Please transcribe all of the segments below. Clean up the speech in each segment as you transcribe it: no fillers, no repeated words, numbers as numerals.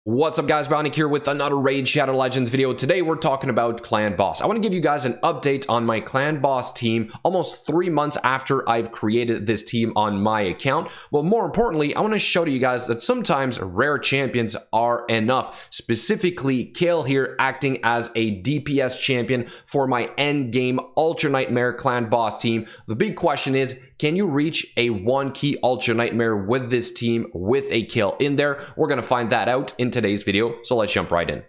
What's up guys, Bionic here with another Raid Shadow Legends video. Today we're talking about Clan Boss. I want to give you guys an update on my Clan Boss team almost 3 months after I've created this team on my account. But more importantly, I want to show to you guys that sometimes rare champions are enough. Specifically, Kael here acting as a DPS champion for my endgame Ultra Nightmare Clan Boss team. The big question is, can you reach a 1-key Ultra Nightmare with this team with a Kael in there? We're going to find that out in today's video, so let's jump right in.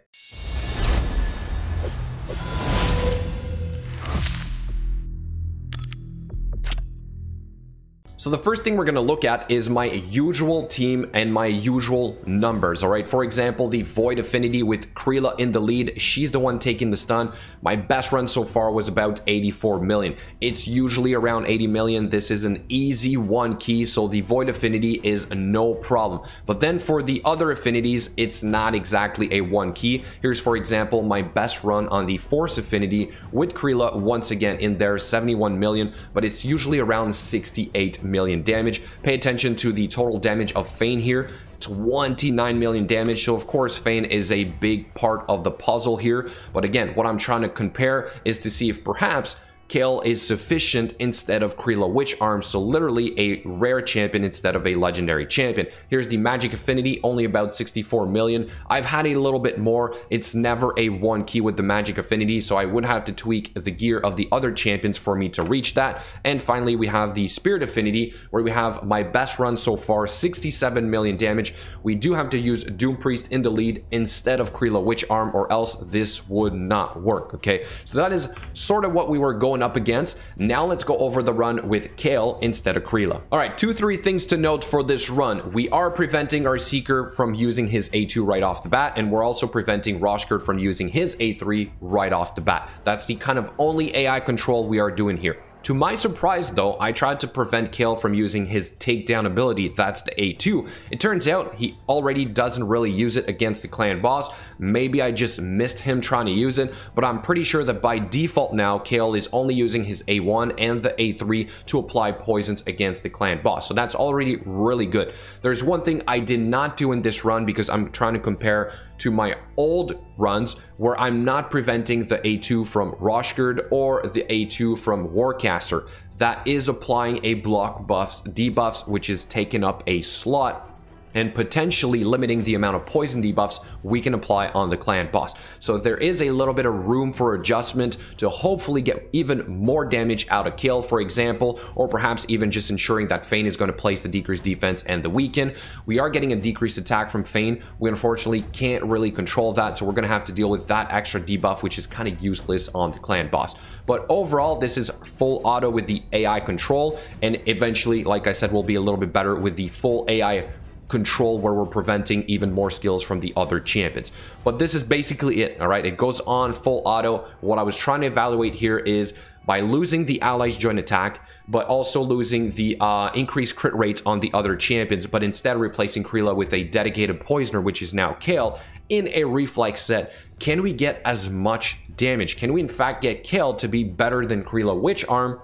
So the first thing we're going to look at is my usual team and my usual numbers, all right? For example, the Void Affinity with Kreela in the lead. She's the one taking the stun. My best run so far was about 84 million. It's usually around 80 million. This is an easy 1-key, so the Void Affinity is no problem. But then for the other affinities, it's not exactly a 1-key. Here's, for example, my best run on the Force Affinity with Kreela, once again in there, 71 million, but it's usually around 68 million damage. Pay attention to the total damage of Fayne here, 29 million damage. So of course Fayne is a big part of the puzzle here, but again, what I'm trying to compare is to see if perhaps Kael is sufficient instead of Kreela Witch-Arm, so literally a rare champion instead of a legendary champion. Here's the magic affinity, only about 64 million. I've had a little bit more. It's never a 1-key with the magic affinity, so I would have to tweak the gear of the other champions for me to reach that. And finally, we have the spirit affinity, where we have my best run so far, 67 million damage. We do have to use Doom Priest in the lead instead of Kreela Witch-Arm, or else this would not work, okay? So that is sort of what we were going up against. Now let's go over the run with Kael instead of Kreela. All right, 2-3 things to note for this run. We are preventing our Seeker from using his A2 right off the bat, and we're also preventing Roshcard from using his A3 right off the bat. That's the kind of only AI control we are doing here. To my surprise though, I tried to prevent Kael from using his takedown ability, that's the A2. It turns out he already doesn't really use it against the Clan Boss. Maybe I just missed him trying to use it, but I'm pretty sure that by default now, Kael is only using his A1 and the A3 to apply poisons against the Clan Boss. So that's already really good. There's one thing I did not do in this run because I'm trying to compare to my old runs where I'm not preventing the A2 from Roshcard or the A2 from Warcaster. That is applying a block buffs, debuffs, which is taking up a slot and potentially limiting the amount of poison debuffs we can apply on the Clan Boss. So there is a little bit of room for adjustment to hopefully get even more damage out of Kael, for example, or perhaps even just ensuring that Fayne is going to place the decreased defense and the weaken. We are getting a decreased attack from Fayne. We unfortunately can't really control that, so we're going to have to deal with that extra debuff, which is kind of useless on the Clan Boss. But overall, this is full auto with the AI control, and eventually, like I said, will be a little bit better with the full AI control where we're preventing even more skills from the other champions. But this is basically it, all right? It goes on full auto. What I was trying to evaluate here is by losing the allies joint attack, but also losing the increased crit rates on the other champions, but instead replacing Kreela with a dedicated poisoner, which is now Kael, in a reflex set. Can we get as much damage? Can we in fact get Kael to be better than Kreela Witch-Arm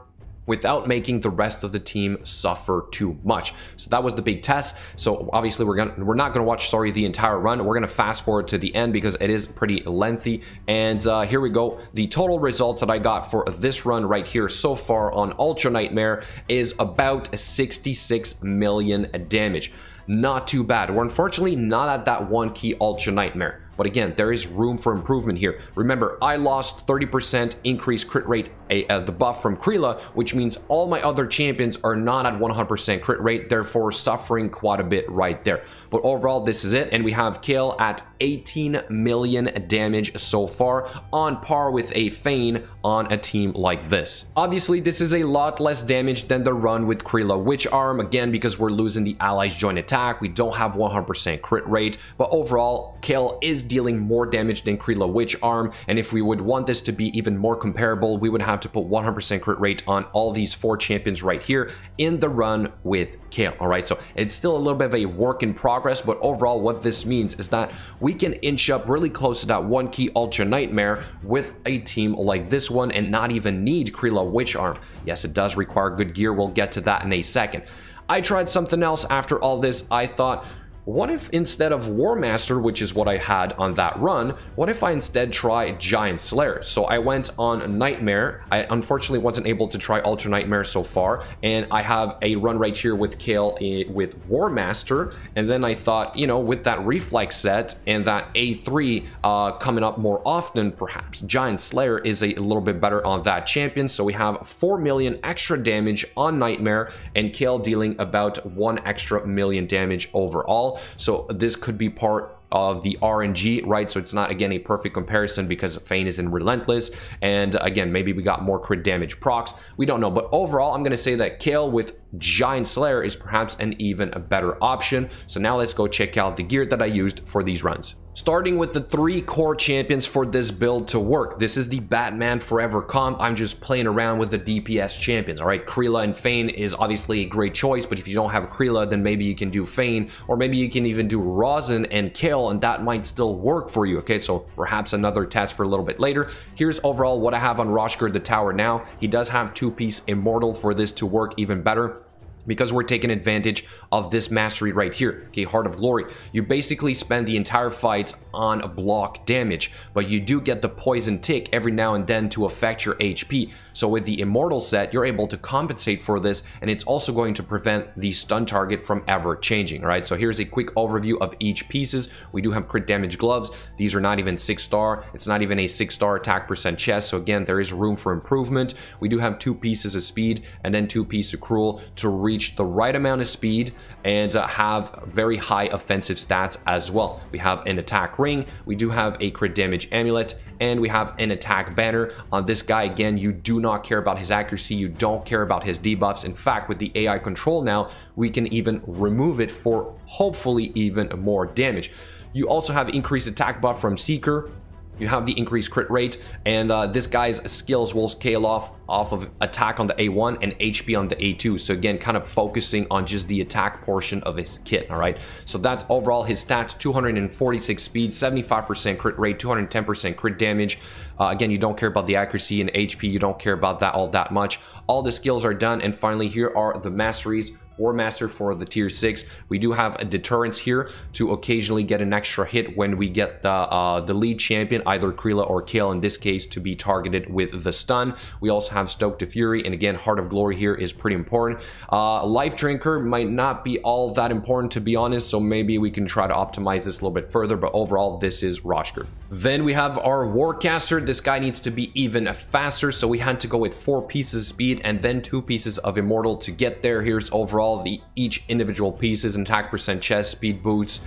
without making the rest of the team suffer too much? So that was the big test. So obviously we're not gonna watch, sorry, the entire run. We're gonna fast forward to the end because it is pretty lengthy. And here we go. The total results that I got for this run right here so far on Ultra Nightmare is about 66 million damage. Not too bad. We're unfortunately not at that 1-key Ultra Nightmare, but again, there is room for improvement here. Remember, I lost 30% increased crit rate, the buff from Kreela, which means all my other champions are not at 100% crit rate, therefore suffering quite a bit right there. But overall, this is it, and we have Kael at 18 million damage so far, on par with a Fayne on a team like this. Obviously, this is a lot less damage than the run with Kreela Witch-Arm, again, because we're losing the allies joint attack. We don't have 100% crit rate, but overall, Kael is dealing more damage than Kreela Witch-Arm, and if we would want this to be even more comparable, we would have to put 100% crit rate on all these 4 champions right here in the run with Kael. All right, so it's still a little bit of a work in progress, but overall what this means is that we can inch up really close to that 1-key Ultra Nightmare with a team like this one and not even need Kreela Witch-Arm. Yes, it does require good gear. We'll get to that in a second. I tried something else after all this. I thought, what if instead of Warcaster, which is what I had on that run, what if I instead try Giant Slayer? So I went on Nightmare. I unfortunately wasn't able to try Ultra Nightmare so far, and I have a run right here with Kael with Warcaster, and then I thought, you know, with that Reflex set and that A3 coming up more often, perhaps Giant Slayer is a little bit better on that champion. So we have 4 million extra damage on Nightmare, and Kael dealing about 1 extra million damage overall. So this could be part of the RNG, right? So it's not, again, a perfect comparison because Fayne is in Relentless, and again, maybe we got more crit damage procs. We don't know, but overall, I'm going to say that Kael with Giant Slayer is perhaps an even better option. So now let's go check out the gear that I used for these runs. Starting with the 3 core champions for this build to work. This is the Batman Forever comp. I'm just playing around with the DPS champions, all right? Kreela and Fayne is obviously a great choice, but if you don't have Kreela, then maybe you can do Fayne, or maybe you can even do Rosin and Kael, and that might still work for you, okay? So perhaps another test for a little bit later. Here's overall what I have on Roshcard The Tower now. He does have 2-piece Immortal for this to work even better, because we're taking advantage of this mastery right here, okay, Heart of Glory. You basically spend the entire fight on a block damage, but you do get the poison tick every now and then to affect your HP. So with the Immortal set, you're able to compensate for this, and it's also going to prevent the stun target from ever changing, right? So here's a quick overview of each pieces. We do have crit damage gloves. These are not even 6-star. It's not even a 6-star attack percent chest. So again, there is room for improvement. We do have 2 pieces of speed and then 2 pieces of cruel to reach the right amount of speed and have very high offensive stats as well. We have an attack ring, we do have a crit damage amulet, and we have an attack banner. On this guy, again, you do not care about his accuracy, you don't care about his debuffs. In fact, with the AI control now, we can even remove it for hopefully even more damage. You also have increased attack buff from Seeker. You have the increased crit rate, and this guy's skills will scale off of attack on the A1 and HP on the A2. So again, kind of focusing on just the attack portion of his kit, all right? So that's overall his stats: 246 speed, 75% crit rate, 210% crit damage. Again, you don't care about the accuracy and HP. You don't care about that all that much. All the skills are done, and finally, here are the masteries. Warcaster for the tier 6. We do have a deterrence here to occasionally get an extra hit when we get the lead champion, either Kreela or Kael in this case, to be targeted with the stun. We also have Stoke to Fury, and again, Heart of Glory here is pretty important. Life Drinker might not be all that important, to be honest, so maybe we can try to optimize this a little bit further, but overall, this is Roshcard. Then we have our Warcaster. This guy needs to be even faster, so we had to go with 4 pieces of speed and then 2 pieces of Immortal to get there. Here's overall each individual pieces: attack percent chest, speed boots,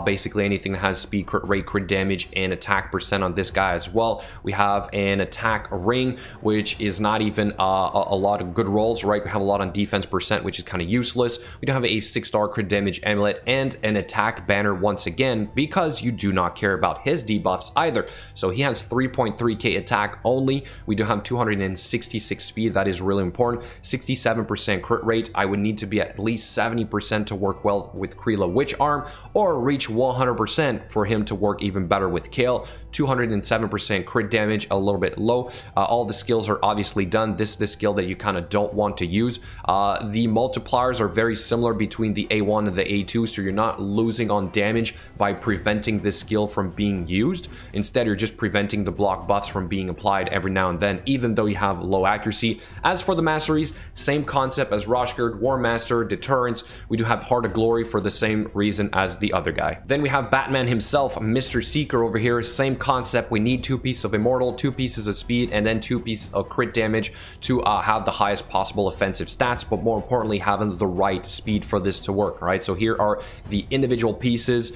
basically anything that has speed, crit rate, crit damage, and attack percent on this guy as well. We have an attack ring, which is not even a lot of good rolls, right? We have a lot on defense percent, which is kind of useless. We do have a 6-star crit damage amulet and an attack banner once again, because you do not care about his debuffs either. So he has 3.3k attack only. We do have 266 speed. That is really important. 67% crit rate. I would need to be at least 70% to work well with Kreela Witch-Arm, or reach 100% for him to work even better with Kael. 207% crit damage, a little bit low. All the skills are obviously done. This is the skill that you kind of don't want to use. The multipliers are very similar between the A1 and the A2, so you're not losing on damage by preventing this skill from being used. Instead, you're just preventing the block buffs from being applied every now and then, even though you have low accuracy. As for the masteries, same concept as Roshcard, Warcaster, deterrence. We do have Heart of Glory for the same reason as the other guy. Then we have Batman himself, Mr. Seeker over here. Same concept. We need 2 pieces of Immortal, 2 pieces of speed, and then 2 pieces of crit damage to have the highest possible offensive stats, but more importantly, having the right speed for this to work, right? So here are the individual pieces.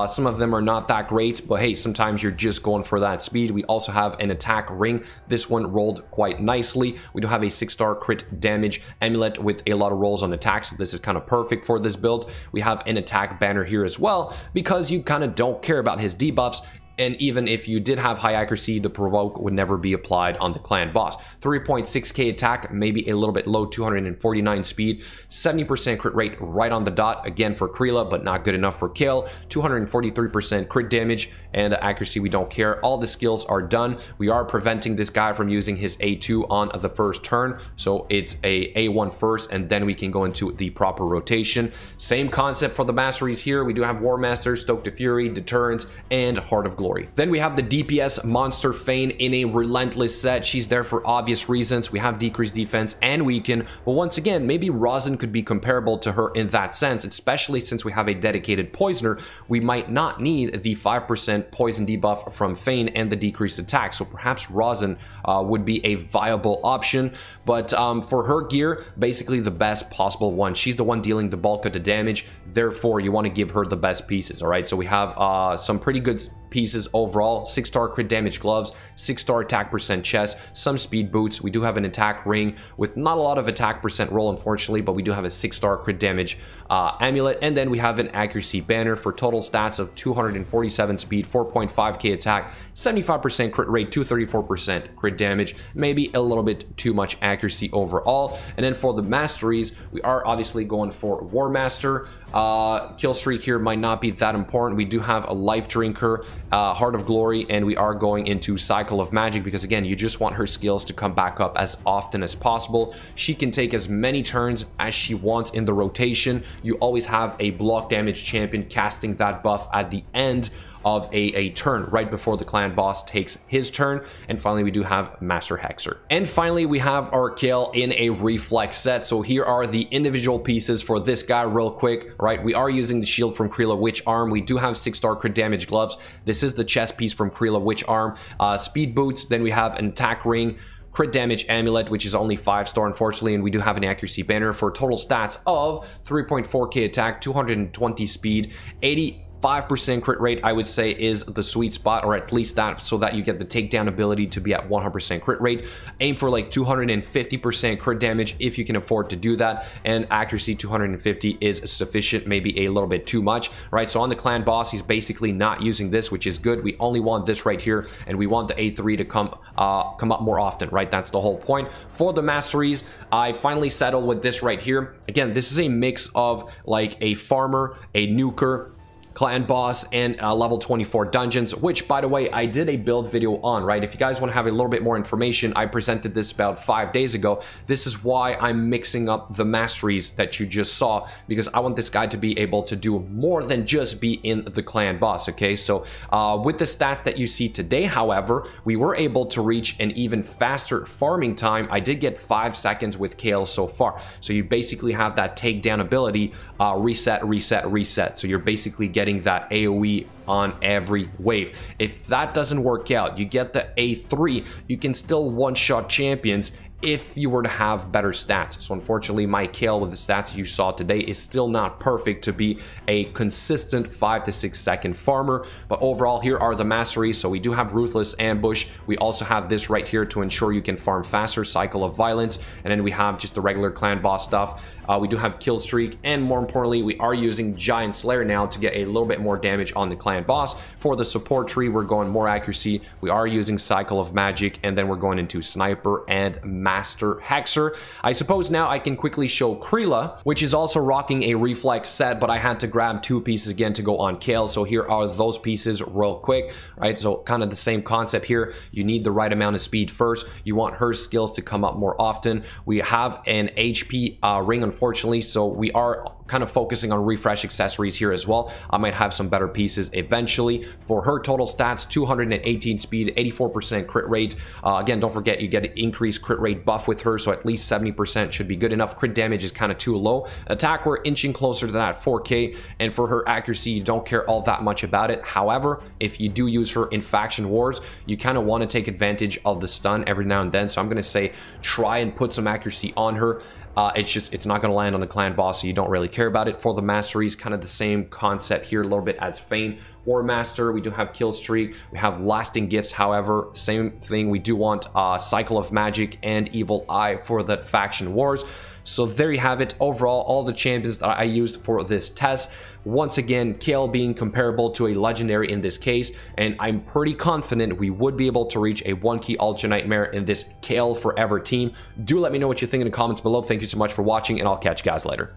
Some of them are not that great, but hey, sometimes you're just going for that speed. We also have an attack ring. This one rolled quite nicely. We do have a 6-star crit damage amulet with a lot of rolls on attacks. This is kind of perfect for this build. We have an attack banner here as well, because you kind of don't care about his debuffs. and even if you did have high accuracy, the provoke would never be applied on the clan boss. 3.6k attack, maybe a little bit low, 249 speed, 70% crit rate right on the dot, again for Kreela, but not good enough for Kael. 243% crit damage, and accuracy we don't care. All the skills are done. We are preventing this guy from using his A2 on the first turn, so it's a A1 first, and then we can go into the proper rotation. Same concept for the Masteries here. We do have Warcaster, Stoke to Fury, Deterrence, and Heart of Glory. Then we have the DPS monster Fayne in a relentless set. She's there for obvious reasons. We have decreased defense and weaken, but once again, maybe Rosin could be comparable to her in that sense, especially since we have a dedicated poisoner. We might not need the 5% poison debuff from Fayne and the decreased attack, so perhaps Rosin would be a viable option. But for her gear, basically the best possible one. She's the one dealing the bulk of the damage, therefore you want to give her the best pieces. All right, so we have some pretty good pieces overall. 6-star crit damage gloves, 6-star attack percent chest, some speed boots. We do have an attack ring with not a lot of attack percent roll, unfortunately, but we do have a 6-star crit damage amulet, and then we have an accuracy banner for total stats of 247 speed, 4.5k attack, 75% crit rate, 234% crit damage, maybe a little bit too much accuracy overall. And then for the Masteries, we are obviously going for Warcaster. Kill streak here might not be that important. We do have a life drinker, Heart of Glory, and we are going into Cycle of Magic because again, you just want her skills to come back up as often as possible. She can take as many turns as she wants in the rotation. You always have a block damage champion casting that buff at the end of a turn right before the clan boss takes his turn. And finally, we do have Master Hexer. And finally, we have our Kael in a reflex set. So here are the individual pieces for this guy real quick, right? We are using the shield from Kreela Witch-Arm. We do have 6-star crit damage gloves. This is the chest piece from Kreela Witch-Arm. Speed boots, then we have an attack ring, crit damage amulet, which is only 5-star unfortunately, and we do have an accuracy banner for total stats of 3.4k attack, 220 speed, 85% crit rate, I would say, is the sweet spot, or at least that, so that you get the takedown ability to be at 100% crit rate. Aim for like 250% crit damage if you can afford to do that, and accuracy 250 is sufficient, maybe a little bit too much, right? So on the clan boss, he's basically not using this, which is good. We only want this right here, and we want the A3 to come up more often, right? That's the whole point. For the Masteries, I finally settled with this right here. Again, this is a mix of like a farmer, a nuker, clan boss, and level 24 dungeons, which by the way I did a build video on, right? If you guys want to have a little bit more information, I presented this about 5 days ago. This is why I'm mixing up the Masteries that you just saw, because I want this guy to be able to do more than just be in the clan boss. Okay, so with the stats that you see today, however, we were able to reach an even faster farming time. I did get 5 seconds with Kael so far, so you basically have that takedown ability, reset, reset, reset. So you're basically getting that AoE on every wave. If that doesn't work out, you get the A3, you can still one-shot champions if you were to have better stats. So unfortunately, my Kael with the stats you saw today is still not perfect to be a consistent 5 to 6 second farmer. But overall, here are the Masteries. So we do have Ruthless Ambush. We also have this right here to ensure you can farm faster, Cycle of Violence. And then we have just the regular clan boss stuff. We do have Kill Streak, and more importantly, we are using Giant Slayer now to get a little bit more damage on the clan boss. For the support tree, we're going more accuracy. We are using Cycle of Magic, and then we're going into Sniper and Master Hexer. I suppose now I can quickly show Kreela, which is also rocking a reflex set, but I had to grab 2 pieces again to go on Kael. So here are those pieces real quick, right? So kind of the same concept here. You need the right amount of speed first. You want her skills to come up more often. We have an HP ring, unfortunately, so we are kind of focusing on refresh accessories here as well. I might have some better pieces eventually. For her total stats, 218 speed, 84% crit rate. Again, don't forget you get an increased crit rate buff with her, so at least 70% should be good enough. Crit damage is kind of too low. Attack, we're inching closer to that 4k, and for her accuracy, you don't care all that much about it. However, if you do use her in faction wars, you kind of want to take advantage of the stun every now and then. So I'm going to say try and put some accuracy on her. It's not going to land on the clan boss, so you don't really care about it. For the Masteries, kind of the same concept here a little bit as Fayne or Master. We do have Kill Streak, we have Lasting Gifts, however, same thing. We do want Cycle of Magic and Evil Eye for the faction wars. So there you have it. Overall, all the champions that I used for this test. Once again, Kael being comparable to a legendary in this case, and I'm pretty confident we would be able to reach a 1-key Ultra Nightmare in this Kael Forever team. Do let me know what you think in the comments below. Thank you so much for watching, and I'll catch you guys later.